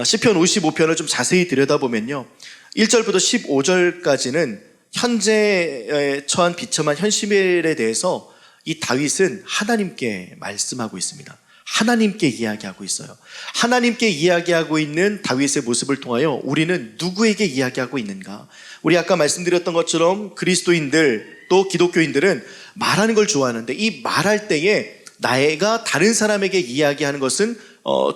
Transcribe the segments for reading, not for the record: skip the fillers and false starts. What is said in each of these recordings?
시편 55편을 좀 자세히 들여다보면요, 1절부터 15절까지는 현재에 처한 비참한 현실에 대해서 이 다윗은 하나님께 말씀하고 있습니다. 하나님께 이야기하고 있어요. 하나님께 이야기하고 있는 다윗의 모습을 통하여 우리는 누구에게 이야기하고 있는가? 우리 아까 말씀드렸던 것처럼 그리스도인들 또 기독교인들은 말하는 걸 좋아하는데, 이 말할 때에 나가 다른 사람에게 이야기하는 것은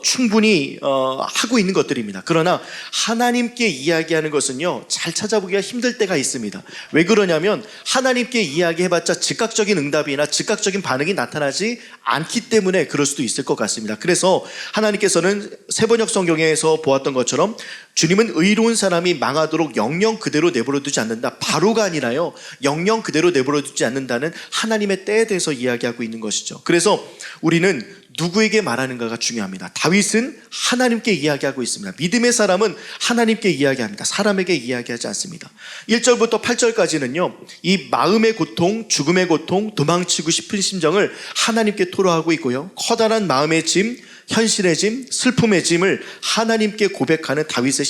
충분히 하고 있는 것들입니다. 그러나 하나님께 이야기하는 것은요, 잘 찾아보기가 힘들 때가 있습니다. 왜 그러냐면 하나님께 이야기해봤자 즉각적인 응답이나 즉각적인 반응이 나타나지 않기 때문에 그럴 수도 있을 것 같습니다. 그래서 하나님께서는 세번역 성경에서 보았던 것처럼 주님은 의로운 사람이 망하도록 영영 그대로 내버려두지 않는다, 바로가 아니라요, 영영 그대로 내버려두지 않는다는 하나님의 때에 대해서 이야기하고 있는 것이죠. 그래서 우리는 누구에게 말하는가가 중요합니다. 다윗은 하나님께 이야기하고 있습니다. 믿음의 사람은 하나님께 이야기합니다. 사람에게 이야기하지 않습니다. 1절부터 8절까지는요, 이 마음의 고통, 죽음의 고통, 도망치고 싶은 심정을 하나님께 토로하고 있고요, 커다란 마음의 짐, 현실의 짐, 슬픔의 짐을 하나님께 고백하는 다윗의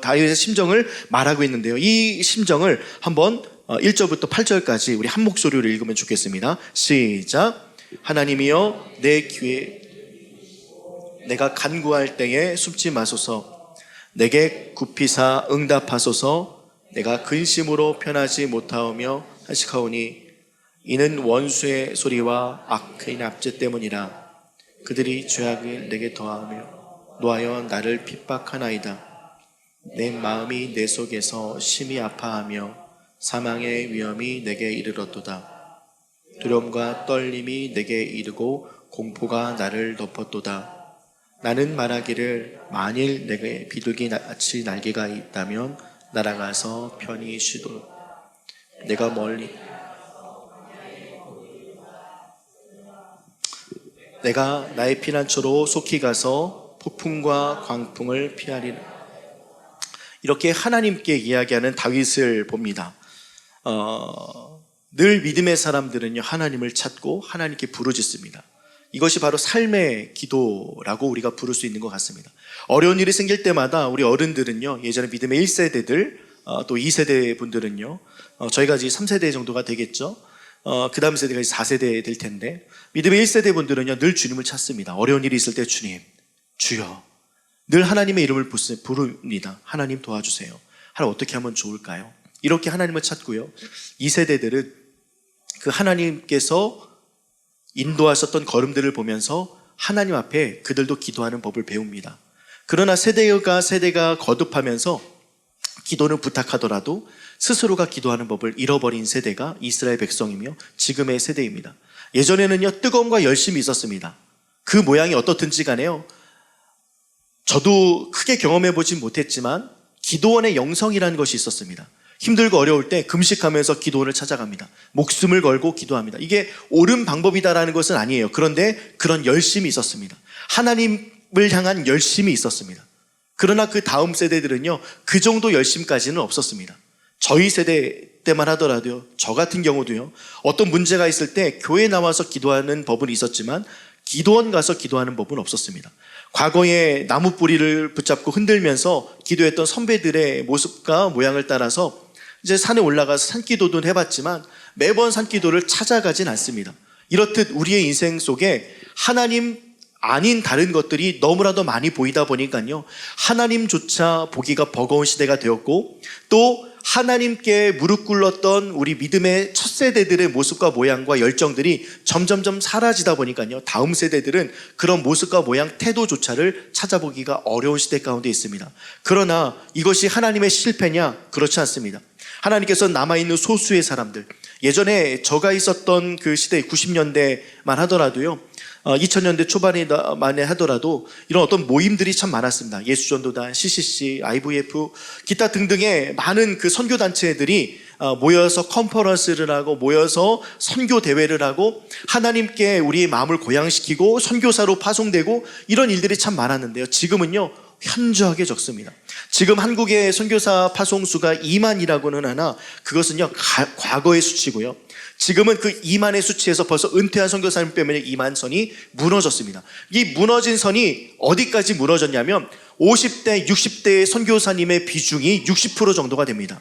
다윗의 심정을 말하고 있는데요, 이 심정을 한번 1절부터 8절까지 우리 한 목소리로 읽으면 좋겠습니다. 시작. 하나님이여, 내 귀에 내가 간구할 때에 숨지 마소서. 내게 굽히사 응답하소서. 내가 근심으로 편하지 못하오며 하시카오니 이는 원수의 소리와 악의 납제 때문이라. 그들이 죄악을 내게 더하며 노하여 나를 핍박하나이다. 내 마음이 내 속에서 심히 아파하며 사망의 위험이 내게 이르렀도다. 두려움과 떨림이 내게 이르고 공포가 나를 덮었도다. 나는 말하기를 만일 내게 비둘기같이 날개가 있다면 날아가서 편히 쉬도록. 내가 나의 피난처로 속히 가서 폭풍과 광풍을 피하리라. 이렇게 하나님께 이야기하는 다윗을 봅니다. 늘 믿음의 사람들은요, 하나님을 찾고 하나님께 부르짖습니다. 이것이 바로 삶의 기도라고 우리가 부를 수 있는 것 같습니다. 어려운 일이 생길 때마다 우리 어른들은요, 예전에 믿음의 1세대들, 또 2세대 분들은요, 저희가 이제 3세대 정도가 되겠죠. 그 다음 세대가 이제 4세대 될 텐데, 믿음의 1세대 분들은요, 늘 주님을 찾습니다. 어려운 일이 있을 때 주님, 주여, 늘 하나님의 이름을 부릅니다. 하나님 도와주세요. 하나님 어떻게 하면 좋을까요? 이렇게 하나님을 찾고요, 2세대들은 그 하나님께서 인도하셨던 걸음들을 보면서 하나님 앞에 그들도 기도하는 법을 배웁니다. 그러나 세대가 거듭하면서 기도는 부탁하더라도 스스로가 기도하는 법을 잃어버린 세대가 이스라엘 백성이며 지금의 세대입니다. 예전에는요, 뜨거움과 열심이 있었습니다. 그 모양이 어떻든지 간에요, 저도 크게 경험해보진 못했지만 기도원의 영성이라는 것이 있었습니다. 힘들고 어려울 때 금식하면서 기도원을 찾아갑니다. 목숨을 걸고 기도합니다. 이게 옳은 방법이다라는 것은 아니에요. 그런데 그런 열심이 있었습니다. 하나님을 향한 열심이 있었습니다. 그러나 그 다음 세대들은요, 그 정도 열심까지는 없었습니다. 저희 세대 때만 하더라도요, 저 같은 경우도요, 어떤 문제가 있을 때 교회에 나와서 기도하는 법은 있었지만 기도원 가서 기도하는 법은 없었습니다. 과거에 나무 뿌리를 붙잡고 흔들면서 기도했던 선배들의 모습과 모양을 따라서 이제 산에 올라가서 산기도도 해봤지만 매번 산기도를 찾아가진 않습니다. 이렇듯 우리의 인생 속에 하나님 아닌 다른 것들이 너무나도 많이 보이다 보니까요, 하나님조차 보기가 버거운 시대가 되었고, 또 하나님께 무릎 꿇었던 우리 믿음의 첫 세대들의 모습과 모양과 열정들이 점점점 사라지다 보니까요, 다음 세대들은 그런 모습과 모양, 태도조차를 찾아보기가 어려운 시대 가운데 있습니다. 그러나 이것이 하나님의 실패냐? 그렇지 않습니다. 하나님께서 남아있는 소수의 사람들, 예전에 저가 있었던 그 시대 90년대만 하더라도요, 2000년대 초반에 하더라도 이런 어떤 모임들이 참 많았습니다. 예수전도단, CCC, IVF, 기타 등등의 많은 그 선교단체들이 모여서 컨퍼런스를 하고 모여서 선교 대회를 하고 하나님께 우리의 마음을 고양시키고 선교사로 파송되고 이런 일들이 참 많았는데요, 지금은요 현저하게 적습니다. 지금 한국의 선교사 파송수가 2만이라고는 하나 그것은요 과거의 수치고요, 지금은 그 2만의 수치에서 벌써 은퇴한 선교사님 때문에 2만 선이 무너졌습니다. 이 무너진 선이 어디까지 무너졌냐면 50대, 60대의 선교사님의 비중이 60% 정도가 됩니다.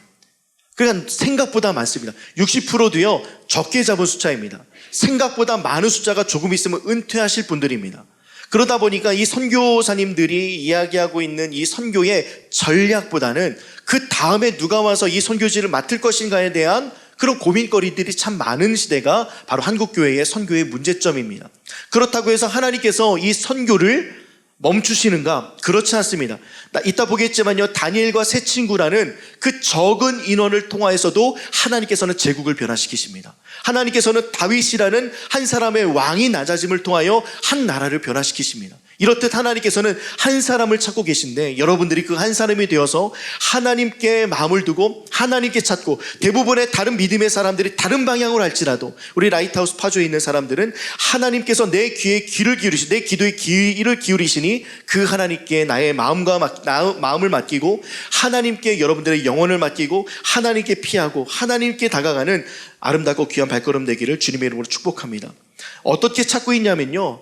그러니까 생각보다 많습니다. 60%도요 적게 잡은 숫자입니다. 생각보다 많은 숫자가 조금 있으면 은퇴하실 분들입니다. 그러다 보니까 이 선교사님들이 이야기하고 있는 이 선교의 전략보다는 그 다음에 누가 와서 이 선교지를 맡을 것인가에 대한 그런 고민거리들이 참 많은 시대가 바로 한국교회의 선교의 문제점입니다. 그렇다고 해서 하나님께서 이 선교를 멈추시는가? 그렇지 않습니다. 이따 보겠지만요, 다니엘과 세 친구라는 그 적은 인원을 통하여서도 하나님께서는 제국을 변화시키십니다. 하나님께서는 다윗이라는 한 사람의 왕이 낮아짐을 통하여 한 나라를 변화시키십니다. 이렇듯 하나님께서는 한 사람을 찾고 계신데 여러분들이 그 한 사람이 되어서 하나님께 마음을 두고 하나님께 찾고, 대부분의 다른 믿음의 사람들이 다른 방향으로 할지라도 우리 라이트하우스 파주에 있는 사람들은 하나님께서 내 귀에 귀를 기울이시니, 내 기도에 귀를 기울이시니 그 하나님께 나의 마음을 맡기고 하나님께 여러분들의 영혼을 맡기고 하나님께 피하고 하나님께 다가가는 아름답고 귀한 발걸음 되기를 주님의 이름으로 축복합니다. 어떻게 찾고 있냐면요,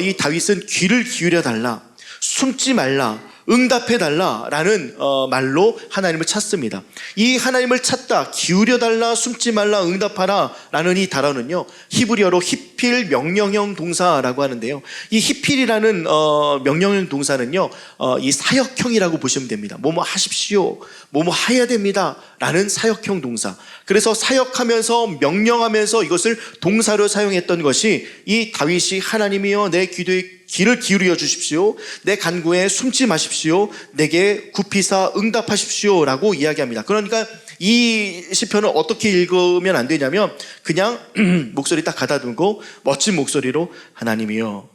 이 다윗은 귀를 기울여 달라, 숨지 말라, 응답해 달라라는 말로 하나님을 찾습니다. 이 하나님을 찾다, 기울여 달라, 숨지 말라, 응답하라 라는 이 단어는요, 히브리어로 히필 명령형 동사라고 하는데요, 이 히필이라는 명령형 동사는요, 이 사역형이라고 보시면 됩니다. 뭐뭐 하십시오, 뭐뭐 해야 됩니다 라는 사역형 동사. 그래서 사역하면서 명령하면서 이것을 동사로 사용했던 것이 이 다윗이 하나님이여 내 기도에 귀를 기울여 주십시오, 내 간구에 숨지 마십시오, 내게 굽히사 응답하십시오 라고 이야기합니다. 그러니까 이 시편을 어떻게 읽으면 안 되냐면 그냥 목소리 딱 가다듬고 멋진 목소리로 하나님이여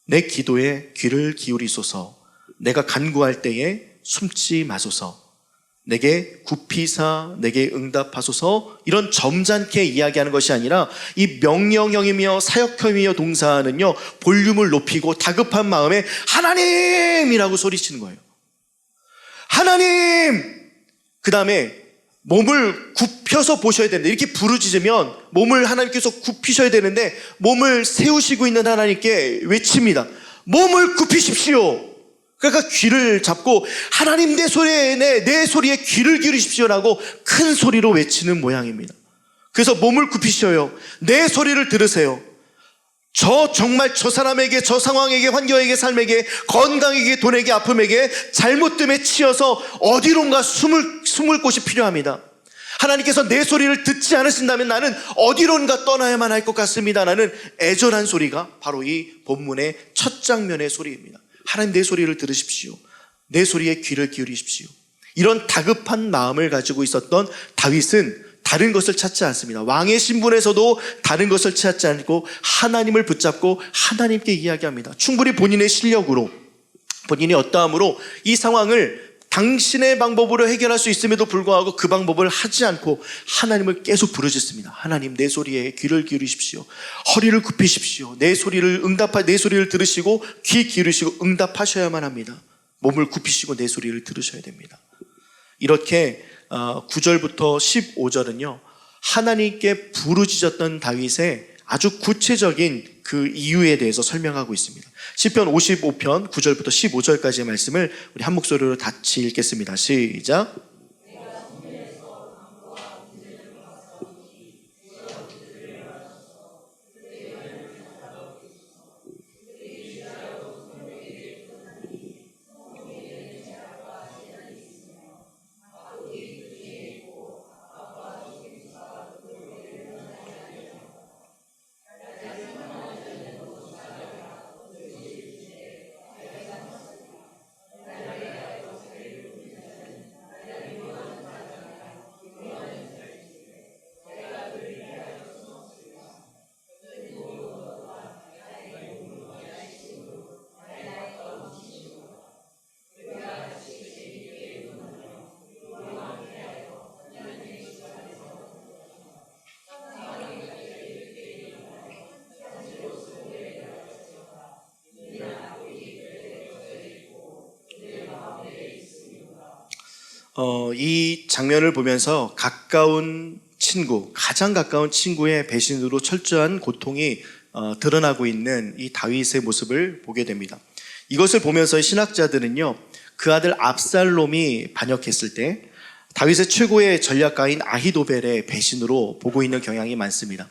내 기도에 귀를 기울이소서, 내가 간구할 때에 숨지 마소서, 내게 굽히사 내게 응답하소서, 이런 점잖게 이야기하는 것이 아니라 이 명령형이며 사역형이며 동사는요, 볼륨을 높이고 다급한 마음에 하나님이라고 소리치는 거예요. 하나님! 그 다음에 몸을 굽혀서 보셔야 되는데, 이렇게 부르짖으면 몸을 하나님께서 굽히셔야 되는데 몸을 세우시고 있는 하나님께 외칩니다. 몸을 굽히십시오. 그러니까 귀를 잡고 하나님 내 소리에 귀를 기울이십시오라고 큰 소리로 외치는 모양입니다. 그래서 몸을 굽히셔요. 내 소리를 들으세요. 정말 저 사람에게, 저 상황에게, 환경에게, 삶에게, 건강에게, 돈에게, 아픔에게 잘못됨에 치여서 어디론가 숨을 곳이 필요합니다. 하나님께서 내 소리를 듣지 않으신다면 나는 어디론가 떠나야만 할 것 같습니다 라는 애절한 소리가 바로 이 본문의 첫 장면의 소리입니다. 하나님 내 소리를 들으십시오, 내 소리에 귀를 기울이십시오. 이런 다급한 마음을 가지고 있었던 다윗은 다른 것을 찾지 않습니다. 왕의 신분에서도 다른 것을 찾지 않고 하나님을 붙잡고 하나님께 이야기합니다. 충분히 본인의 실력으로, 본인의 어떠함으로 이 상황을 당신의 방법으로 해결할 수 있음에도 불구하고 그 방법을 하지 않고 하나님을 계속 부르짖습니다. 하나님 내 소리에 귀를 기울이십시오, 허리를 굽히십시오, 내 소리를 들으시고 귀 기울이시고 응답하셔야만 합니다. 몸을 굽히시고 내 소리를 들으셔야 됩니다. 이렇게 9절부터 15절은요 하나님께 부르짖었던 다윗의 아주 구체적인 그 이유에 대해서 설명하고 있습니다. 시편 55편 9절부터 15절까지의 말씀을 우리 한 목소리로 같이 읽겠습니다. 시작. 이 장면을 보면서 가까운 친구, 가장 가까운 친구의 배신으로 철저한 고통이 드러나고 있는 이 다윗의 모습을 보게 됩니다. 이것을 보면서 신학자들은요, 그 아들 압살롬이 반역했을 때 다윗의 최고의 전략가인 아히도벨의 배신으로 보고 있는 경향이 많습니다.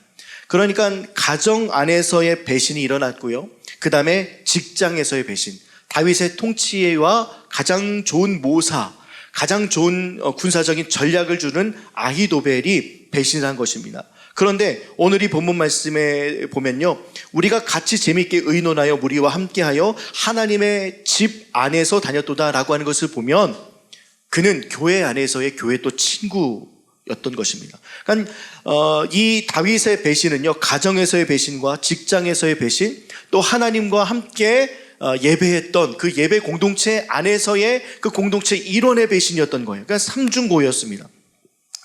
그러니까 가정 안에서의 배신이 일어났고요, 그 다음에 직장에서의 배신, 다윗의 통치와 가장 좋은 모사, 가장 좋은 군사적인 전략을 주는 아히도벨이 배신한 것입니다. 그런데 오늘 이 본문 말씀에 보면요, 우리가 같이 재미있게 의논하여 무리와 함께하여 하나님의 집 안에서 다녔도다라고 하는 것을 보면 그는 교회 안에서의 교회 또 친구였던 것입니다. 그러니까 이 다윗의 배신은요, 가정에서의 배신과 직장에서의 배신, 또 하나님과 함께 예배했던 그 예배 공동체 안에서의 그 공동체 일원의 배신이었던 거예요. 그러니까 삼중고였습니다.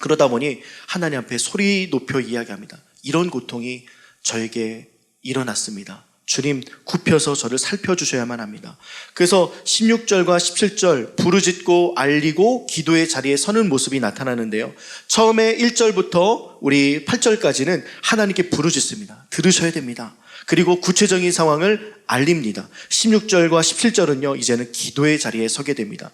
그러다 보니 하나님 앞에 소리 높여 이야기합니다. 이런 고통이 저에게 일어났습니다. 주님, 굽혀서 저를 살펴주셔야만 합니다. 그래서 16절과 17절 부르짖고 알리고 기도의 자리에 서는 모습이 나타나는데요, 처음에 1절부터 우리 8절까지는 하나님께 부르짖습니다. 들으셔야 됩니다. 그리고 구체적인 상황을 알립니다. 16절과 17절은요, 이제는 기도의 자리에 서게 됩니다.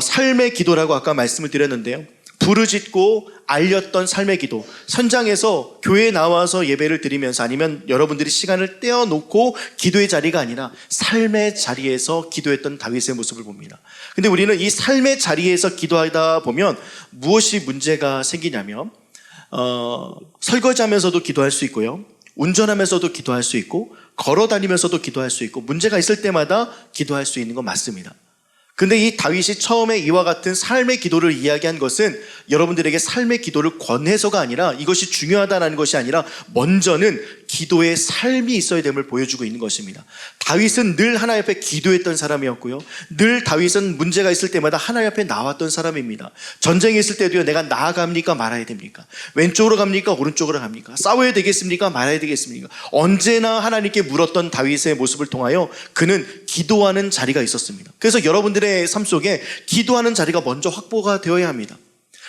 삶의 기도라고 아까 말씀을 드렸는데요, 부르짖고 알렸던 삶의 기도, 현장에서 교회에 나와서 예배를 드리면서 아니면 여러분들이 시간을 떼어놓고 기도의 자리가 아니라 삶의 자리에서 기도했던 다윗의 모습을 봅니다. 근데 우리는 이 삶의 자리에서 기도하다 보면 무엇이 문제가 생기냐면 설거지하면서도 기도할 수 있고요, 운전하면서도 기도할 수 있고, 걸어다니면서도 기도할 수 있고, 문제가 있을 때마다 기도할 수 있는 건 맞습니다. 근데 이 다윗이 처음에 이와 같은 삶의 기도를 이야기한 것은 여러분들에게 삶의 기도를 권해서가 아니라, 이것이 중요하다는 것이 아니라 먼저는 기도의 삶이 있어야 됨을 보여주고 있는 것입니다. 다윗은 늘 하나님 앞에 기도했던 사람이었고요, 늘 다윗은 문제가 있을 때마다 하나님 앞에 나왔던 사람입니다. 전쟁이 있을 때도요, 내가 나아갑니까 말아야 됩니까? 왼쪽으로 갑니까 오른쪽으로 갑니까? 싸워야 되겠습니까 말아야 되겠습니까? 언제나 하나님께 물었던 다윗의 모습을 통하여 그는 기도하는 자리가 있었습니다. 그래서 여러분들의 삶 속에 기도하는 자리가 먼저 확보가 되어야 합니다.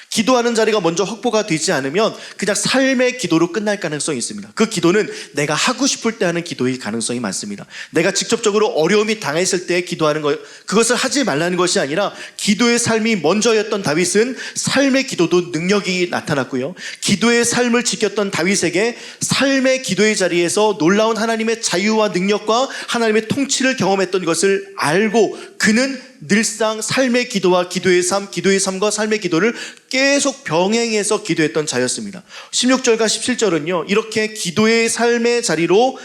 기도하는 자리가 먼저 확보가 되지 않으면 그냥 삶의 기도로 끝날 가능성이 있습니다. 그 기도는 내가 하고 싶을 때 하는 기도일 가능성이 많습니다. 내가 직접적으로 어려움이 당했을 때 기도하는 것, 그것을 하지 말라는 것이 아니라 기도의 삶이 먼저였던 다윗은 삶의 기도도 능력이 나타났고요, 기도의 삶을 지켰던 다윗에게 삶의 기도의 자리에서 놀라운 하나님의 자유와 능력과 하나님의 통치를 경험했던 것을 알고 그는 늘상 삶의 기도와 기도의 삶과 삶의 기도를 계속 병행해서 기도했던 자였습니다. 16절과 17절은요, 이렇게 기도의 삶의 자리로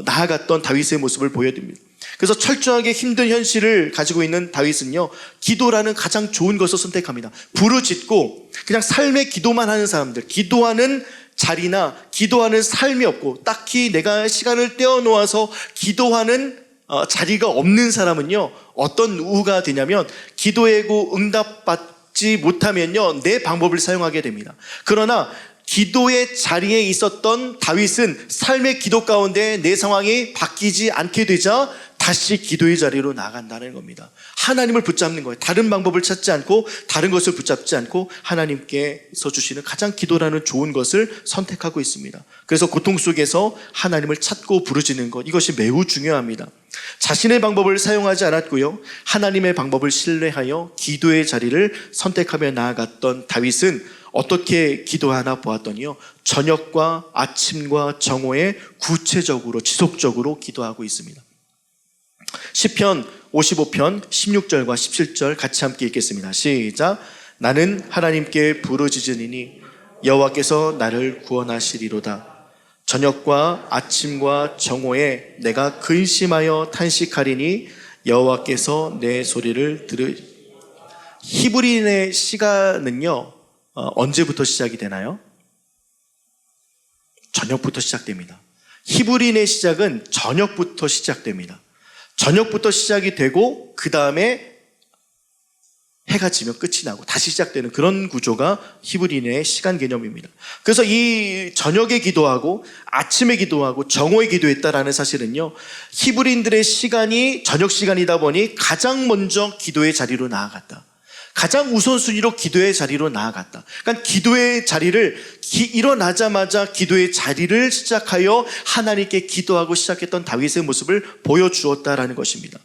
나아갔던 다윗의 모습을 보여드립니다. 그래서 철저하게 힘든 현실을 가지고 있는 다윗은요, 기도라는 가장 좋은 것을 선택합니다. 부르짖고 그냥 삶의 기도만 하는 사람들, 기도하는 자리나 기도하는 삶이 없고 딱히 내가 시간을 떼어놓아서 기도하는 자리가 없는 사람은요, 어떤 우가 되냐면 기도하고 응답받지 못하면요, 내 방법을 사용하게 됩니다. 그러나 기도의 자리에 있었던 다윗은 삶의 기도 가운데 내 상황이 바뀌지 않게 되자 다시 기도의 자리로 나간다는 겁니다. 하나님을 붙잡는 거예요. 다른 방법을 찾지 않고 다른 것을 붙잡지 않고 하나님께서 주시는 가장 기도라는 좋은 것을 선택하고 있습니다. 그래서 고통 속에서 하나님을 찾고 부르짖는 것, 이것이 매우 중요합니다. 자신의 방법을 사용하지 않았고요, 하나님의 방법을 신뢰하여 기도의 자리를 선택하며 나아갔던 다윗은 어떻게 기도하나 보았더니요, 저녁과 아침과 정오에 구체적으로 지속적으로 기도하고 있습니다. 시편 55편 16절과 17절 같이 함께 읽겠습니다. 시작. 나는 하나님께 부르짖으니 여호와께서 나를 구원하시리로다. 저녁과 아침과 정오에 내가 근심하여 탄식하리니 여호와께서 내 소리를 히브리인의 시간은요, 언제부터 시작이 되나요? 저녁부터 시작됩니다. 히브리인의 시작은 저녁부터 시작됩니다. 저녁부터 시작이 되고 그 다음에 해가 지면 끝이 나고 다시 시작되는 그런 구조가 히브리인의 시간 개념입니다. 그래서 이 저녁에 기도하고 아침에 기도하고 정오에 기도했다라는 사실은요, 히브리인들의 시간이 저녁 시간이다 보니 가장 먼저 기도의 자리로 나아갔다. 가장 우선순위로 기도의 자리로 나아갔다. 그러니까 기도의 자리를 일어나자마자 기도의 자리를 시작하여 하나님께 기도하고 시작했던 다윗의 모습을 보여주었다라는 것입니다.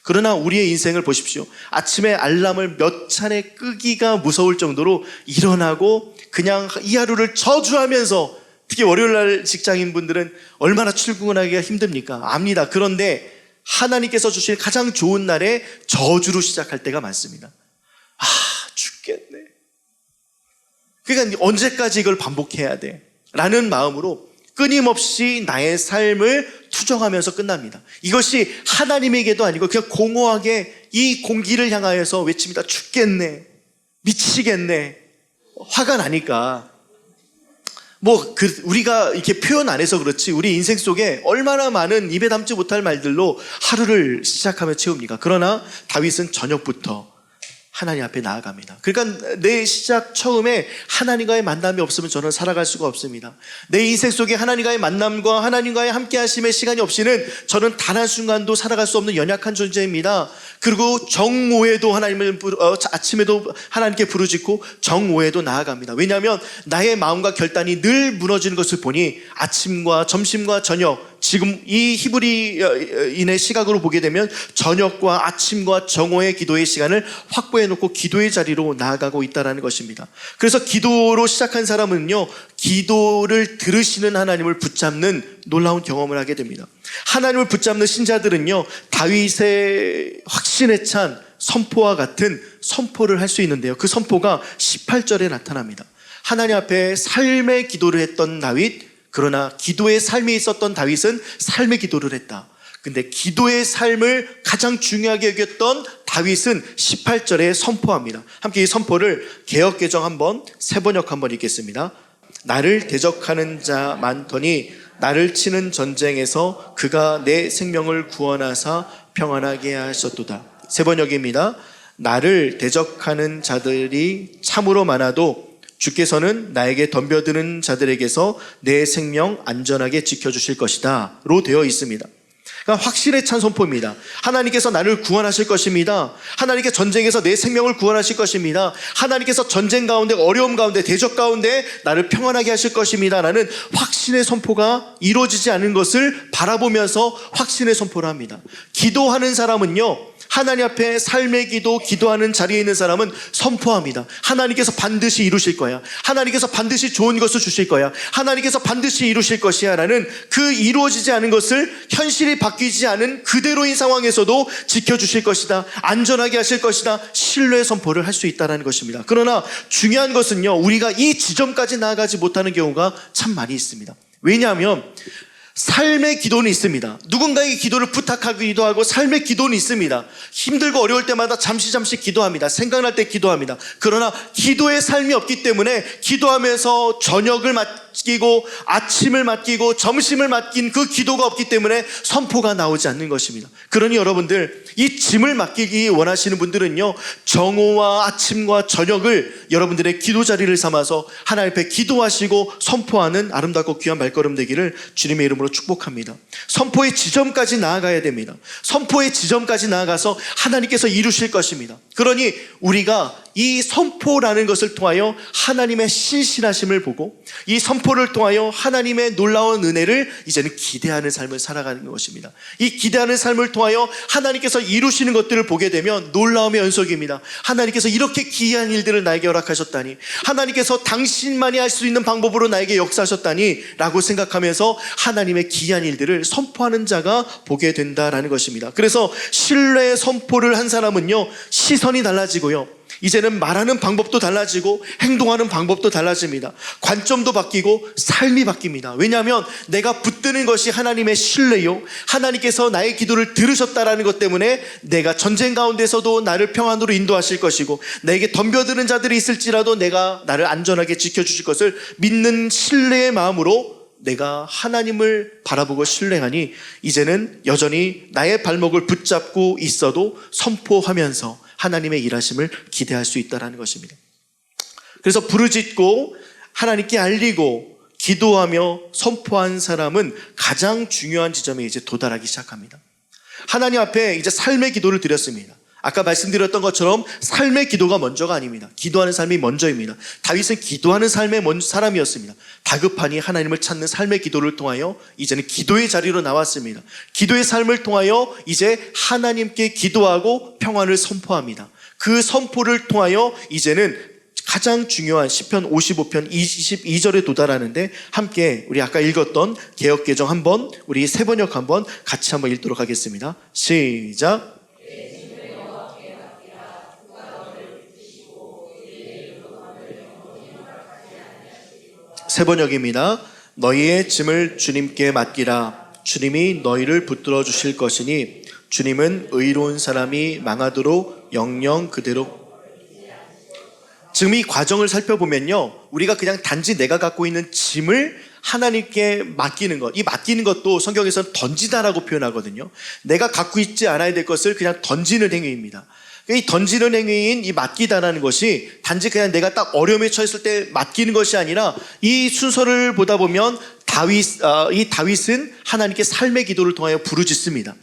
그러나 우리의 인생을 보십시오. 아침에 알람을 몇 차례 끄기가 무서울 정도로 일어나고 그냥 이 하루를 저주하면서, 특히 월요일날 직장인분들은 얼마나 출근하기가 힘듭니까? 압니다. 그런데 하나님께서 주신 가장 좋은 날에 저주로 시작할 때가 많습니다. 아, 죽겠네. 그러니까 언제까지 이걸 반복해야 돼? 라는 마음으로 끊임없이 나의 삶을 투정하면서 끝납니다. 이것이 하나님에게도 아니고 그냥 공허하게 이 공기를 향하여서 외칩니다. 죽겠네, 미치겠네, 화가 나니까. 우리가 이렇게 표현 안 해서 그렇지 우리 인생 속에 얼마나 많은 입에 담지 못할 말들로 하루를 시작하며 채웁니까? 그러나 다윗은 저녁부터 하나님 앞에 나아갑니다. 그러니까 내 시작 처음에 하나님과의 만남이 없으면 저는 살아갈 수가 없습니다. 내 인생 속에 하나님과의 만남과 하나님과의 함께 하심의 시간이 없이는 저는 단 한순간도 살아갈 수 없는 연약한 존재입니다. 그리고 정오에도 아침에도 하나님께 부르짖고 정오에도 나아갑니다. 왜냐하면 나의 마음과 결단이 늘 무너지는 것을 보니 아침과 점심과 저녁, 지금 이 히브리인의 시각으로 보게 되면 저녁과 아침과 정오의 기도의 시간을 확보해 놓고 기도의 자리로 나아가고 있다는 것입니다. 그래서 기도로 시작한 사람은요, 기도를 들으시는 하나님을 붙잡는 놀라운 경험을 하게 됩니다. 하나님을 붙잡는 신자들은요, 다윗의 확신에 찬 선포와 같은 선포를 할 수 있는데요, 그 선포가 18절에 나타납니다. 하나님 앞에 삶의 기도를 했던 다윗, 그러나 기도의 삶이 있었던 다윗은 삶의 기도를 했다. 근데 기도의 삶을 가장 중요하게 여겼던 다윗은 18절에 선포합니다. 함께 이 선포를 개역개정 한번, 새번역 한번 읽겠습니다. 나를 대적하는 자 많더니 나를 치는 전쟁에서 그가 내 생명을 구원하사 평안하게 하셨도다. 새번역입니다. 나를 대적하는 자들이 참으로 많아도 주께서는 나에게 덤벼드는 자들에게서 내 생명 안전하게 지켜주실 것이다 로 되어 있습니다. 그러니까 확실에 찬 선포입니다. 하나님께서 나를 구원하실 것입니다. 하나님께 전쟁에서 내 생명을 구원하실 것입니다. 하나님께서 전쟁 가운데, 어려움 가운데, 대적 가운데 나를 평안하게 하실 것입니다 라는 확신의 선포가 이루어지지 않은 것을 바라보면서 확신의 선포를 합니다. 기도하는 사람은요, 하나님 앞에 삶의 기도, 기도하는 자리에 있는 사람은 선포합니다. 하나님께서 반드시 이루실 거야. 하나님께서 반드시 좋은 것을 주실 거야. 하나님께서 반드시 이루실 것이야 라는 그 이루어지지 않은 것을 현실이 바뀌지 않은 그대로인 상황에서도 지켜주실 것이다, 안전하게 하실 것이다, 신뢰의 선포를 할 수 있다는 것입니다. 그러나 중요한 것은요, 우리가 이 지점까지 나아가지 못하는 경우가 참 많이 있습니다. 왜냐하면 삶의 기도는 있습니다. 누군가에게 기도를 부탁하기도 하고 삶의 기도는 있습니다. 힘들고 어려울 때마다 잠시 기도합니다. 생각날 때 기도합니다. 그러나 기도의 삶이 없기 때문에 기도하면서 저녁을 맡기고 아침을 맡기고 점심을 맡긴 그 기도가 없기 때문에 선포가 나오지 않는 것입니다. 그러니 여러분들, 이 짐을 맡기기 원하시는 분들은요, 정오와 아침과 저녁을 여러분들의 기도 자리를 삼아서 하나님 앞에 기도하시고 선포하는 아름답고 귀한 발걸음 되기를 주님의 이름으로 축복합니다. 선포의 지점까지 나아가야 됩니다. 선포의 지점까지 나아가서 하나님께서 이루실 것입니다. 그러니 우리가 이 선포라는 것을 통하여 하나님의 신실하심을 보고, 이 선포를 통하여 하나님의 놀라운 은혜를 이제는 기대하는 삶을 살아가는 것입니다. 이 기대하는 삶을 통하여 하나님께서 이루시는 것들을 보게 되면 놀라움의 연속입니다. 하나님께서 이렇게 기이한 일들을 나에게 허락하셨다니, 하나님께서 당신만이 할 수 있는 방법으로 나에게 역사하셨다니 라고 생각하면서 하나님의 기이한 일들을 선포하는 자가 보게 된다라는 것입니다. 그래서 신뢰의 선포를 한 사람은요, 시선이 달라지고요, 이제는 말하는 방법도 달라지고 행동하는 방법도 달라집니다. 관점도 바뀌고 삶이 바뀝니다. 왜냐하면 내가 붙드는 것이 하나님의 신뢰요, 하나님께서 나의 기도를 들으셨다라는 것 때문에 내가 전쟁 가운데서도 나를 평안으로 인도하실 것이고, 내게 덤벼드는 자들이 있을지라도 내가 나를 안전하게 지켜주실 것을 믿는 신뢰의 마음으로 내가 하나님을 바라보고 신뢰하니, 이제는 여전히 나의 발목을 붙잡고 있어도 선포하면서 하나님의 일하심을 기대할 수 있다는 것입니다. 그래서 부르짖고 하나님께 알리고 기도하며 선포한 사람은 가장 중요한 지점에 이제 도달하기 시작합니다. 하나님 앞에 이제 삶의 기도를 드렸습니다. 아까 말씀드렸던 것처럼 삶의 기도가 먼저가 아닙니다. 기도하는 삶이 먼저입니다. 다윗은 기도하는 삶의 사람이었습니다. 다급하니 하나님을 찾는 삶의 기도를 통하여 이제는 기도의 자리로 나왔습니다. 기도의 삶을 통하여 이제 하나님께 기도하고 평안을 선포합니다. 그 선포를 통하여 이제는 가장 중요한 시편 55편 22절에 도달하는데, 함께 우리 아까 읽었던 개역개정 한번, 우리 새번역 한번 같이 한번 읽도록 하겠습니다. 시작. 새번역입니다. 너희의 짐을 주님께 맡기라. 주님이 너희를 붙들어 주실 것이니 주님은 의로운 사람이 망하도록 영영 그대로. 지금 이 과정을 살펴보면요, 우리가 그냥 단지 내가 갖고 있는 짐을 하나님께 맡기는 것, 이 맡기는 것도 성경에서는 던지다라고 표현하거든요. 내가 갖고 있지 않아야 될 것을 그냥 던지는 행위입니다. 이 던지는 행위인 이 맡기다라는 것이 단지 그냥 내가 딱 어려움에 처했을 때 맡기는 것이 아니라, 이 순서를 보다 보면 이 다윗은 하나님께 삶의 기도를 통하여 부르짖습니다.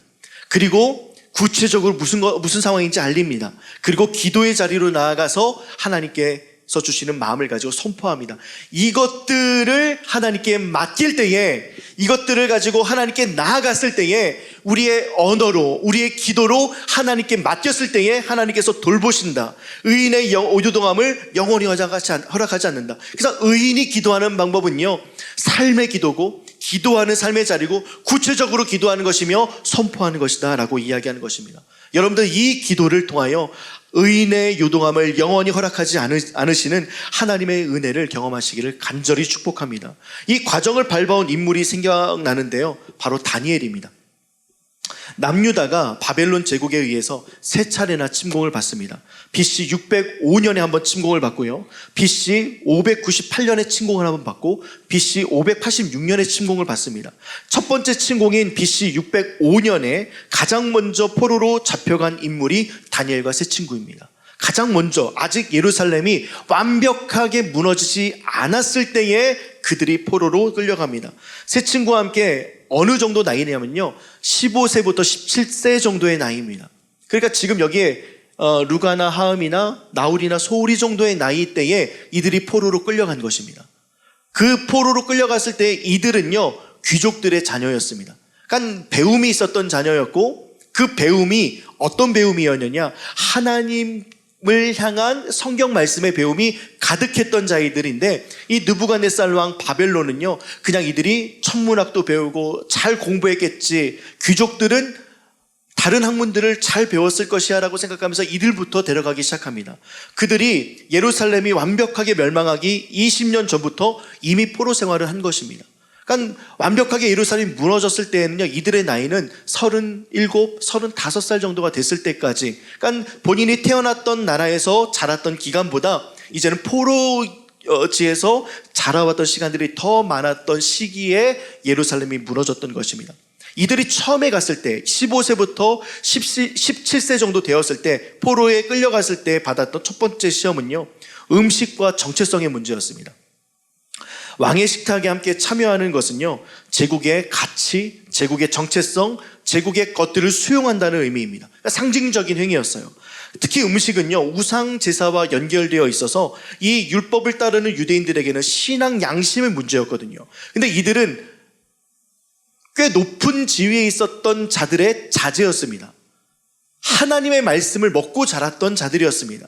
그리고 구체적으로 무슨 상황인지 알립니다. 그리고 기도의 자리로 나아가서 하나님께서 주시는 마음을 가지고 선포합니다. 이것들을 하나님께 맡길 때에, 이것들을 가지고 하나님께 나아갔을 때에, 우리의 언어로, 우리의 기도로 하나님께 맡겼을 때에 하나님께서 돌보신다. 의인의 요동함을 영원히 허락하지 않는다. 그래서 의인이 기도하는 방법은요, 삶의 기도고, 기도하는 삶의 자리고, 구체적으로 기도하는 것이며 선포하는 것이다 라고 이야기하는 것입니다. 여러분들, 이 기도를 통하여 의인의 요동함을 영원히 허락하지 않으시는 하나님의 은혜를 경험하시기를 간절히 축복합니다. 이 과정을 밟아온 인물이 생각나는데요, 바로 다니엘입니다. 남유다가 바벨론 제국에 의해서 세 차례나 침공을 받습니다. BC 605년에 한번 침공을 받고요, BC 598년에 침공을 한번 받고 BC 586년에 침공을 받습니다. 첫 번째 침공인 BC 605년에 가장 먼저 포로로 잡혀간 인물이 다니엘과 세 친구입니다. 가장 먼저 아직 예루살렘이 완벽하게 무너지지 않았을 때에 그들이 포로로 끌려갑니다. 세 친구와 함께 어느 정도 나이냐면요, 15세부터 17세 정도의 나이입니다. 그러니까 지금 여기에 루가나 하음이나 나울이나 소울이 정도의 나이 때에 이들이 포로로 끌려간 것입니다. 그 포로로 끌려갔을 때 이들은요, 귀족들의 자녀였습니다. 그러니까 배움이 있었던 자녀였고, 그 배움이 어떤 배움이었느냐, 하나님을 향한 성경 말씀의 배움이 가득했던 자이들인데, 이 느부갓네살 왕 바벨론은요, 그냥 이들이 천문학도 배우고 잘 공부했겠지, 귀족들은 다른 학문들을 잘 배웠을 것이야 라고 생각하면서 이들부터 데려가기 시작합니다. 그들이 예루살렘이 완벽하게 멸망하기 20년 전부터 이미 포로 생활을 한 것입니다. 그러니까 완벽하게 예루살렘이 무너졌을 때에는요, 이들의 나이는 37, 35살 정도가 됐을 때까지, 그러니까 본인이 태어났던 나라에서 자랐던 기간보다 이제는 포로지에서 자라왔던 시간들이 더 많았던 시기에 예루살렘이 무너졌던 것입니다. 이들이 처음에 갔을 때 15세부터 17세 정도 되었을 때, 포로에 끌려갔을 때 받았던 첫 번째 시험은요, 음식과 정체성의 문제였습니다. 왕의 식탁에 함께 참여하는 것은요, 제국의 가치, 제국의 정체성, 제국의 것들을 수용한다는 의미입니다. 그러니까 상징적인 행위였어요. 특히 음식은요, 우상 제사와 연결되어 있어서 이 율법을 따르는 유대인들에게는 신앙 양심의 문제였거든요. 근데 이들은 꽤 높은 지위에 있었던 자들의 자제였습니다. 하나님의 말씀을 먹고 자랐던 자들이었습니다.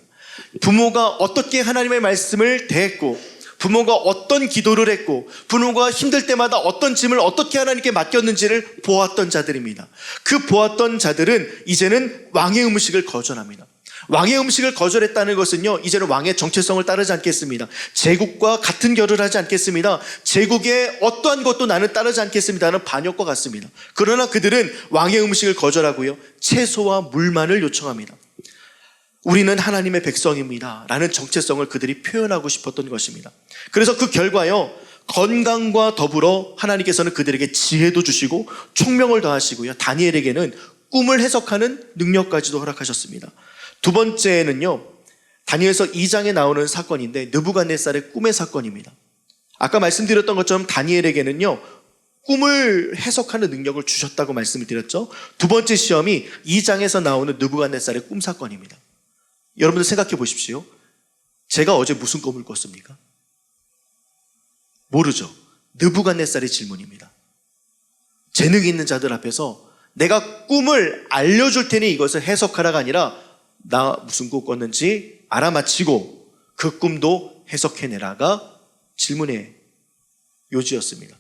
부모가 어떻게 하나님의 말씀을 대했고, 부모가 어떤 기도를 했고, 부모가 힘들 때마다 어떤 짐을 어떻게 하나님께 맡겼는지를 보았던 자들입니다. 그 보았던 자들은 이제는 왕의 음식을 거절합니다. 왕의 음식을 거절했다는 것은요, 이제는 왕의 정체성을 따르지 않겠습니다. 제국과 같은 결을 하지 않겠습니다. 제국의 어떠한 것도 나는 따르지 않겠습니다는 반역과 같습니다. 그러나 그들은 왕의 음식을 거절하고요, 채소와 물만을 요청합니다. 우리는 하나님의 백성입니다 라는 정체성을 그들이 표현하고 싶었던 것입니다. 그래서 그 결과요, 건강과 더불어 하나님께서는 그들에게 지혜도 주시고 총명을 더하시고요, 다니엘에게는 꿈을 해석하는 능력까지도 허락하셨습니다. 두 번째는요, 다니엘서 2장에 나오는 사건인데 느부갓네살의 꿈의 사건입니다. 아까 말씀드렸던 것처럼 다니엘에게는요, 꿈을 해석하는 능력을 주셨다고 말씀을 드렸죠. 두 번째 시험이 2장에서 나오는 느부갓네살의 꿈 사건입니다. 여러분들 생각해 보십시오. 제가 어제 무슨 꿈을 꿨습니까? 모르죠. 느부갓네살의 질문입니다. 재능 있는 자들 앞에서 내가 꿈을 알려줄 테니 이것을 해석하라가 아니라 나 무슨 꿈 꿨는지 알아맞히고 그 꿈도 해석해내라가 질문의 요지였습니다.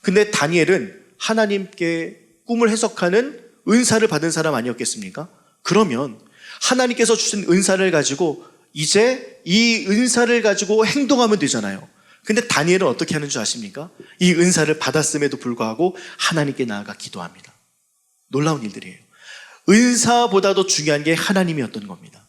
근데 다니엘은 하나님께 꿈을 해석하는 은사를 받은 사람 아니었겠습니까? 그러면 하나님께서 주신 은사를 가지고 이제 이 은사를 가지고 행동하면 되잖아요. 근데 다니엘은 어떻게 하는 줄 아십니까? 이 은사를 받았음에도 불구하고 하나님께 나아가 기도합니다. 놀라운 일들이에요. 은사보다도 중요한 게 하나님이었던 겁니다.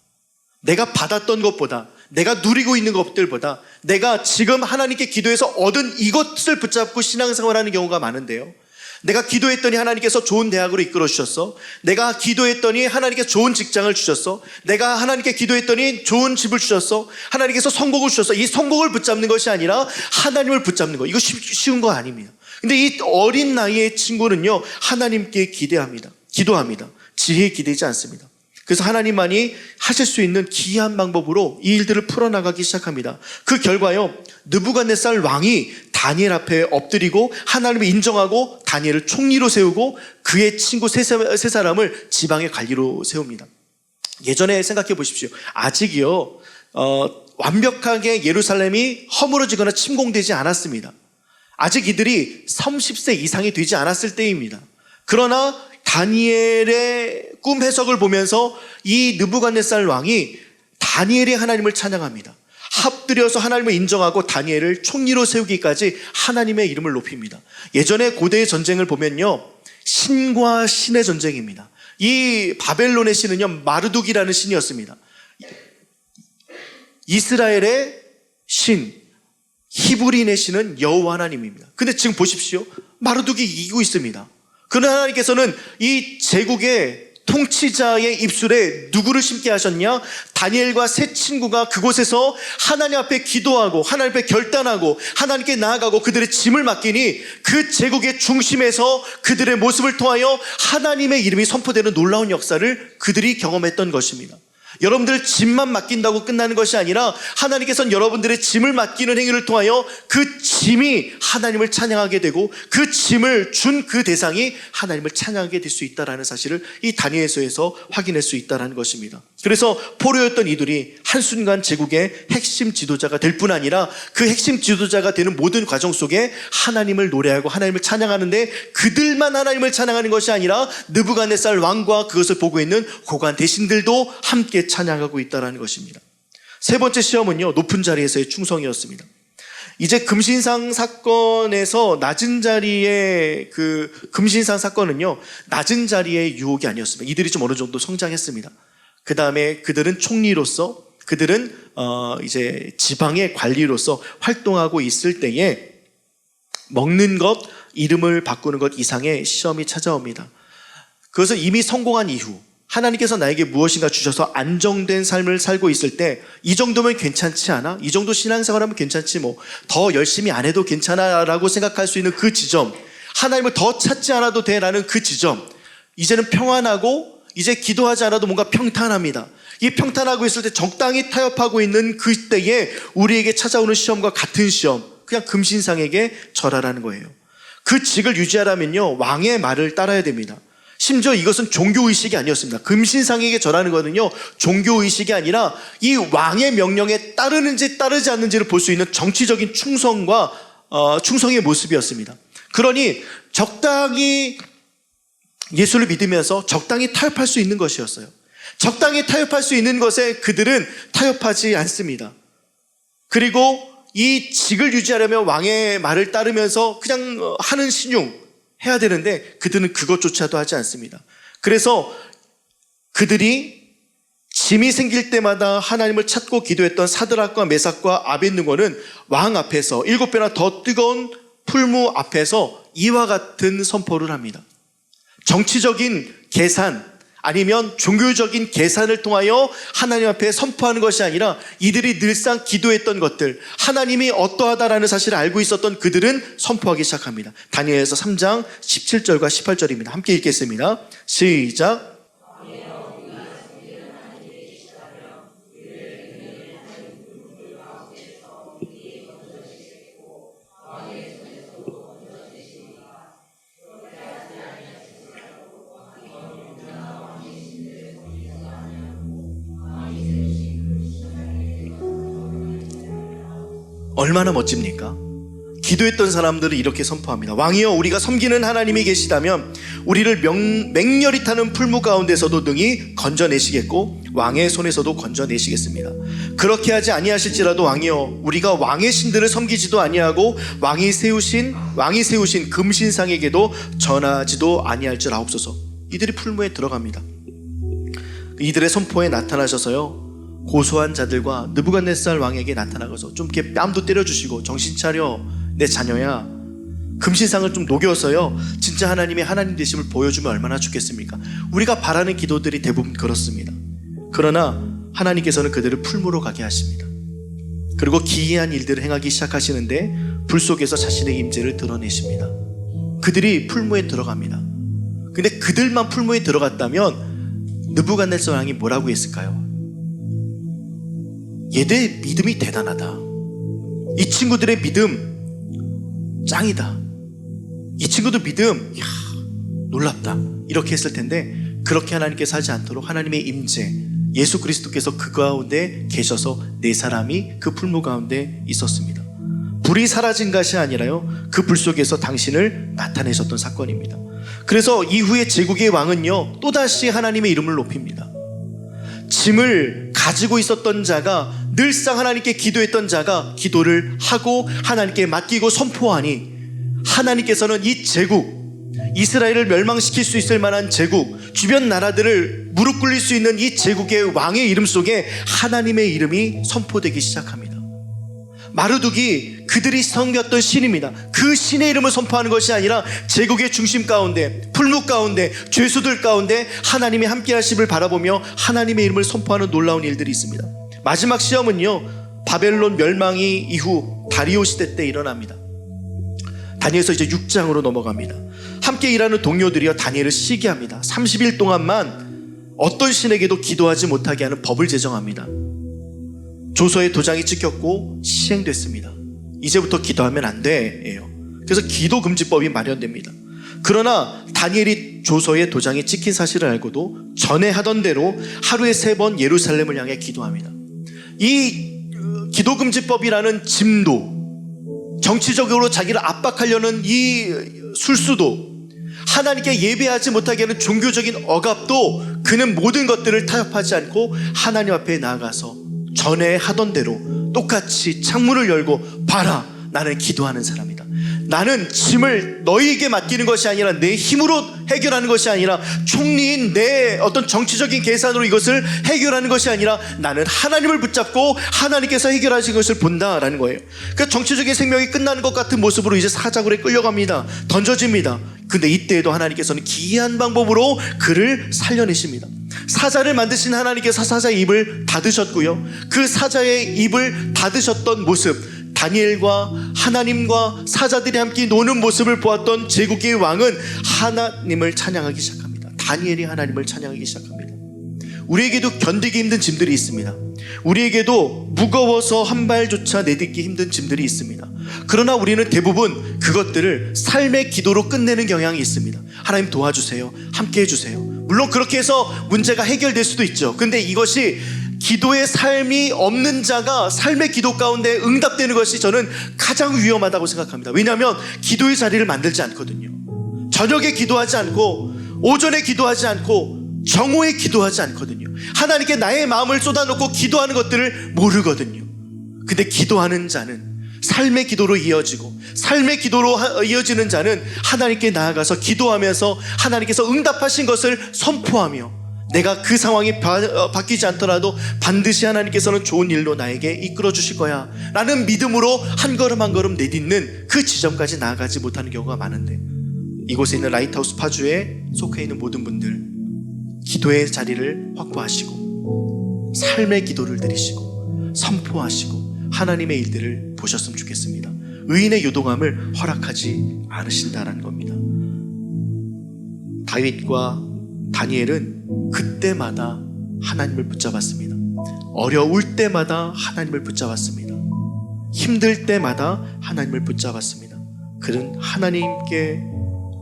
내가 받았던 것보다, 내가 누리고 있는 것들보다 내가 지금 하나님께 기도해서 얻은 이것을 붙잡고 신앙생활하는 경우가 많은데요. 내가 기도했더니 하나님께서 좋은 대학으로 이끌어 주셨어. 내가 기도했더니 하나님께서 좋은 직장을 주셨어. 내가 하나님께 기도했더니 좋은 집을 주셨어. 하나님께서 성공을 주셨어. 이 성공을 붙잡는 것이 아니라 하나님을 붙잡는 거. 이거 쉬운 거 아닙니다. 근데 이 어린 나이의 친구는요, 하나님께 기도합니다. 지혜에 기대지 않습니다. 그래서 하나님만이 하실 수 있는 기이한 방법으로 이 일들을 풀어나가기 시작합니다. 그 결과요, 느부갓네살 왕이 다니엘 앞에 엎드리고 하나님을 인정하고 다니엘을 총리로 세우고 그의 친구 세 사람을 지방의 관리로 세웁니다. 예전에 생각해 보십시오. 아직이요, 완벽하게 예루살렘이 허물어지거나 침공되지 않았습니다. 아직 이들이 30세 이상이 되지 않았을 때입니다. 그러나 다니엘의 꿈 해석을 보면서 이 느부갓네살 왕이 다니엘이 하나님을 찬양합니다. 합들여서 하나님을 인정하고 다니엘을 총리로 세우기까지 하나님의 이름을 높입니다. 예전에 고대의 전쟁을 보면요, 신과 신의 전쟁입니다. 이 바벨론의 신은요, 마르둑이라는 신이었습니다. 이스라엘의 신, 히브리인의 신은 여호와 하나님입니다. 근데 지금 보십시오. 마르둑이 이기고 있습니다. 그러나 하나님께서는 이 제국의 통치자의 입술에 누구를 심게 하셨냐? 다니엘과 세 친구가 그곳에서 하나님 앞에 기도하고 하나님 앞에 결단하고 하나님께 나아가고 그들의 짐을 맡기니 그 제국의 중심에서 그들의 모습을 통하여 하나님의 이름이 선포되는 놀라운 역사를 그들이 경험했던 것입니다. 여러분들 짐만 맡긴다고 끝나는 것이 아니라 하나님께서는 여러분들의 짐을 맡기는 행위를 통하여 그 짐이 하나님을 찬양하게 되고 그 짐을 준 그 대상이 하나님을 찬양하게 될 수 있다는 사실을 이 다니엘서에서 확인할 수 있다는 것입니다. 그래서 포로였던 이들이 한순간 제국의 핵심 지도자가 될 뿐 아니라 그 핵심 지도자가 되는 모든 과정 속에 하나님을 노래하고 하나님을 찬양하는데 그들만 하나님을 찬양하는 것이 아니라 느부갓네살 왕과 그것을 보고 있는 고관 대신들도 함께 찬양하고 있다는 것입니다. 세 번째 시험은요, 높은 자리에서의 충성이었습니다. 이제 금신상 사건에서 낮은 자리의 그 금신상 사건은요, 낮은 자리의 유혹이 아니었습니다. 이들이 좀 어느 정도 성장했습니다. 그 다음에 그들은 총리로서, 그들은 이제 지방의 관리로서 활동하고 있을 때에 먹는 것, 이름을 바꾸는 것 이상의 시험이 찾아옵니다. 그것을 이미 성공한 이후 하나님께서 나에게 무엇인가 주셔서 안정된 삶을 살고 있을 때 이 정도면 괜찮지 않아? 이 정도 신앙생활하면 괜찮지 뭐. 더 열심히 안 해도 괜찮아 라고 생각할 수 있는 그 지점, 하나님을 더 찾지 않아도 돼 라는 그 지점, 이제는 평안하고 이제 기도하지 않아도 뭔가 평탄합니다. 이 평탄하고 있을 때 적당히 타협하고 있는 그때에 우리에게 찾아오는 시험과 같은 시험, 그냥 금신상에게 절하라는 거예요. 그 직을 유지하려면요, 왕의 말을 따라야 됩니다. 심지어 이것은 종교의식이 아니었습니다. 금신상에게 절하는 거는요, 종교의식이 아니라 이 왕의 명령에 따르는지 따르지 않는지를 볼 수 있는 정치적인 충성의 모습이었습니다. 그러니 적당히 예수를 믿으면서 적당히 타협할 수 있는 것이었어요. 적당히 타협할 수 있는 것에 그들은 타협하지 않습니다. 그리고 이 직을 유지하려면 왕의 말을 따르면서 그냥 하는 신용 해야 되는데 그들은 그것조차도 하지 않습니다. 그래서 그들이 짐이 생길 때마다 하나님을 찾고 기도했던 사드락과 메삭과 아벳느고는 왕 앞에서 7배나 더 뜨거운 풀무 앞에서 이와 같은 선포를 합니다. 정치적인 계산 아니면 종교적인 계산을 통하여 하나님 앞에 선포하는 것이 아니라 이들이 늘상 기도했던 것들, 하나님이 어떠하다라는 사실을 알고 있었던 그들은 선포하기 시작합니다. 다니엘서 3장 17절과 18절입니다. 함께 읽겠습니다. 시작. 얼마나 멋집니까? 기도했던 사람들은 이렇게 선포합니다. 왕이여, 우리가 섬기는 하나님이 계시다면 우리를 맹렬히 타는 풀무 가운데서도 능히 건져내시겠고 왕의 손에서도 건져내시겠습니다. 그렇게 하지 아니하실지라도 왕이여, 우리가 왕의 신들을 섬기지도 아니하고 왕이 세우신 금신상에게도 전하지도 아니할 줄 아옵소서. 이들이 풀무에 들어갑니다. 이들의 선포에 나타나셔서요, 고소한 자들과 느부갓네살 왕에게 나타나서 좀 이렇게 뺨도 때려주시고, 정신 차려 내 자녀야, 금신상을 좀 녹여서요 진짜 하나님의 하나님 되심을 보여주면 얼마나 좋겠습니까? 우리가 바라는 기도들이 대부분 그렇습니다. 그러나 하나님께서는 그들을 풀무로 가게 하십니다. 그리고 기이한 일들을 행하기 시작하시는데 불 속에서 자신의 임재를 드러내십니다. 그들이 풀무에 들어갑니다. 근데 그들만 풀무에 들어갔다면 느부갓네살 왕이 뭐라고 했을까요? 얘들 믿음이 대단하다. 이 친구들의 믿음 짱이다. 이 친구들 믿음 놀랍다. 이렇게 했을 텐데 그렇게 하나님께서 하지 않도록 하나님의 임재, 예수 그리스도께서 그 가운데 계셔서 네 사람이 그 풀무 가운데 있었습니다. 불이 사라진 것이 아니라요, 그 불 속에서 당신을 나타내셨던 사건입니다. 그래서 이후에 제국의 왕은요 또다시 하나님의 이름을 높입니다. 짐을 가지고 있었던 자가, 늘상 하나님께 기도했던 자가 기도를 하고 하나님께 맡기고 선포하니 하나님께서는 이 제국, 이스라엘을 멸망시킬 수 있을 만한 제국, 주변 나라들을 무릎 꿇릴 수 있는 이 제국의 왕의 이름 속에 하나님의 이름이 선포되기 시작합니다. 마르둑이 그들이 섬겼던 신입니다. 그 신의 이름을 선포하는 것이 아니라 제국의 중심 가운데, 풀무 가운데, 죄수들 가운데 하나님이 함께 하심을 바라보며 하나님의 이름을 선포하는 놀라운 일들이 있습니다. 마지막 시험은요 바벨론 멸망이 이후 다리오 시대 때 일어납니다. 다니엘서 이제 6장으로 넘어갑니다. 함께 일하는 동료들이여 다니엘을 시기합니다. 30일 동안만 어떤 신에게도 기도하지 못하게 하는 법을 제정합니다. 조서에 도장이 찍혔고 시행됐습니다. 이제부터 기도하면 안 돼요. 그래서 기도금지법이 마련됩니다. 그러나 다니엘이 조서에 도장이 찍힌 사실을 알고도 전에 하던 대로 하루에 3번 예루살렘을 향해 기도합니다. 이 기도금지법이라는 짐도, 정치적으로 자기를 압박하려는 이 술수도, 하나님께 예배하지 못하게 하는 종교적인 억압도 그는 모든 것들을 타협하지 않고 하나님 앞에 나아가서 전에 하던 대로 똑같이 창문을 열고, 봐라, 나는 기도하는 사람이다. 나는 짐을 너희에게 맡기는 것이 아니라 내 힘으로 해결하는 것이 아니라 총리인 내 어떤 정치적인 계산으로 이것을 해결하는 것이 아니라 나는 하나님을 붙잡고 하나님께서 해결하신 것을 본다라는 거예요. 그러니까 정치적인 생명이 끝나는 것 같은 모습으로 이제 사자굴에 끌려갑니다. 던져집니다. 근데 이때에도 하나님께서는 기이한 방법으로 그를 살려내십니다. 사자를 만드신 하나님께서 사자의 입을 닫으셨고요, 그 사자의 입을 닫으셨던 모습, 다니엘과 하나님과 사자들이 함께 노는 모습을 보았던 제국의 왕은 하나님을 찬양하기 시작합니다. 다니엘이 하나님을 찬양하기 시작합니다. 우리에게도 견디기 힘든 짐들이 있습니다. 우리에게도 무거워서 한 발조차 내딛기 힘든 짐들이 있습니다. 그러나 우리는 대부분 그것들을 삶의 기도로 끝내는 경향이 있습니다. 하나님 도와주세요, 함께 해주세요. 물론 그렇게 해서 문제가 해결될 수도 있죠. 근데 이것이 기도의 삶이 없는 자가 삶의 기도 가운데 응답되는 것이 저는 가장 위험하다고 생각합니다. 왜냐하면 기도의 자리를 만들지 않거든요. 저녁에 기도하지 않고, 오전에 기도하지 않고, 정오에 기도하지 않거든요. 하나님께 나의 마음을 쏟아놓고 기도하는 것들을 모르거든요. 근데 기도하는 자는, 삶의 기도로 이어지고 삶의 기도로 이어지는 자는 하나님께 나아가서 기도하면서 하나님께서 응답하신 것을 선포하며, 내가 그 상황이 바뀌지 않더라도 반드시 하나님께서는 좋은 일로 나에게 이끌어 주실 거야 라는 믿음으로 한 걸음 한 걸음 내딛는 그 지점까지 나아가지 못하는 경우가 많은데, 이곳에 있는 라이트하우스 파주에 속해 있는 모든 분들, 기도의 자리를 확보하시고 삶의 기도를 드리시고 선포하시고 하나님의 일들을 보셨으면 좋겠습니다. 의인의 요동함을 허락하지 않으신다는 겁니다. 다윗과 다니엘은 그때마다 하나님을 붙잡았습니다. 어려울 때마다 하나님을 붙잡았습니다. 힘들 때마다 하나님을 붙잡았습니다. 그는 하나님께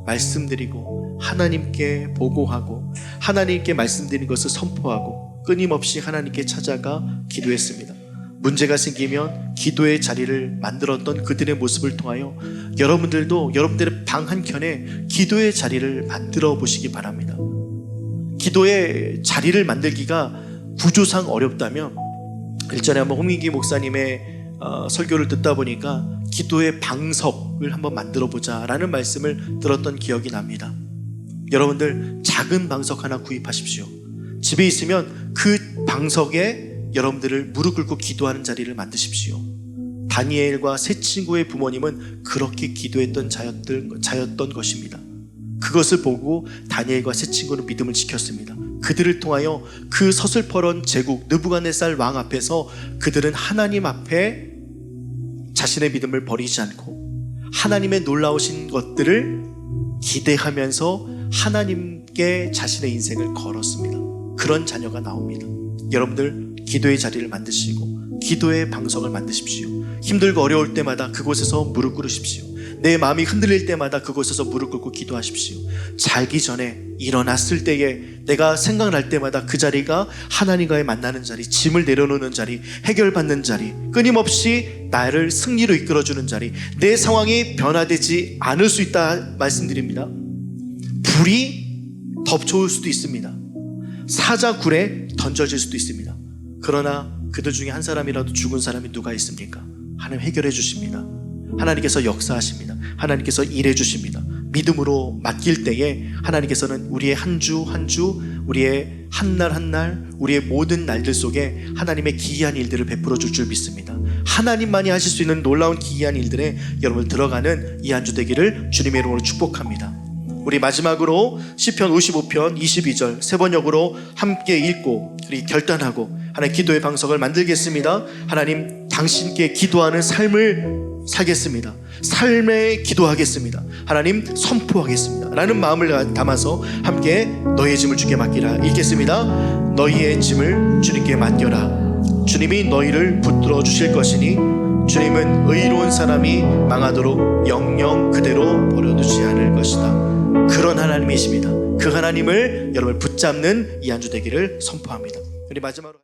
말씀드리고 하나님께 보고하고 하나님께 말씀드린 것을 선포하고 끊임없이 하나님께 찾아가 기도했습니다. 문제가 생기면 기도의 자리를 만들었던 그들의 모습을 통하여 여러분들도 여러분들의 방 한켠에 기도의 자리를 만들어 보시기 바랍니다. 기도의 자리를 만들기가 구조상 어렵다면 일전에 한번 홍민기 목사님의 설교를 듣다 보니까 기도의 방석을 한번 만들어 보자라는 말씀을 들었던 기억이 납니다. 여러분들 작은 방석 하나 구입하십시오. 집에 있으면 그 방석에 여러분들을 무릎 꿇고 기도하는 자리를 만드십시오. 다니엘과 세 친구의 부모님은 그렇게 기도했던 자였던 것입니다. 그것을 보고 다니엘과 세 친구는 믿음을 지켰습니다. 그들을 통하여 그 서슬퍼런 제국 느부갓네살 왕 앞에서 그들은 하나님 앞에 자신의 믿음을 버리지 않고 하나님의 놀라우신 것들을 기대하면서 하나님께 자신의 인생을 걸었습니다. 그런 자녀가 나옵니다. 여러분들 기도의 자리를 만드시고 기도의 방석을 만드십시오. 힘들고 어려울 때마다 그곳에서 무릎 꿇으십시오. 내 마음이 흔들릴 때마다 그곳에서 무릎 꿇고 기도하십시오. 자기 전에 일어났을 때에 내가 생각날 때마다 그 자리가 하나님과의 만나는 자리, 짐을 내려놓는 자리, 해결받는 자리, 끊임없이 나를 승리로 이끌어주는 자리, 내 상황이 변화되지 않을 수 있다 말씀드립니다. 불이 덮쳐올 수도 있습니다. 사자굴에 던져질 수도 있습니다. 그러나 그들 중에 한 사람이라도 죽은 사람이 누가 있습니까? 하나님 해결해 주십니다. 하나님께서 역사하십니다. 하나님께서 일해 주십니다. 믿음으로 맡길 때에 하나님께서는 우리의 한 주 한 주, 우리의 한 날 한 날, 우리의 모든 날들 속에 하나님의 기이한 일들을 베풀어 줄 줄 믿습니다. 하나님만이 하실 수 있는 놀라운 기이한 일들에 여러분 들어가는 이 한 주 되기를 주님의 이름으로 축복합니다. 우리 마지막으로 시편 55편 22절 세 번역으로 함께 읽고 우리 결단하고 하나님 기도의 방석을 만들겠습니다. 하나님 당신께 기도하는 삶을 살겠습니다. 삶에 기도하겠습니다. 하나님 선포하겠습니다 라는 마음을 담아서 함께 너희의 짐을 주께 맡기라 읽겠습니다. 너희의 짐을 주님께 맡겨라. 주님이 너희를 붙들어 주실 것이니 주님은 의로운 사람이 망하도록 영영 그대로 버려두지 않을 것이다. 그런 하나님이십니다. 그 하나님을 여러분 붙잡는 이 한 주 되기를 선포합니다. 우리 마지막으로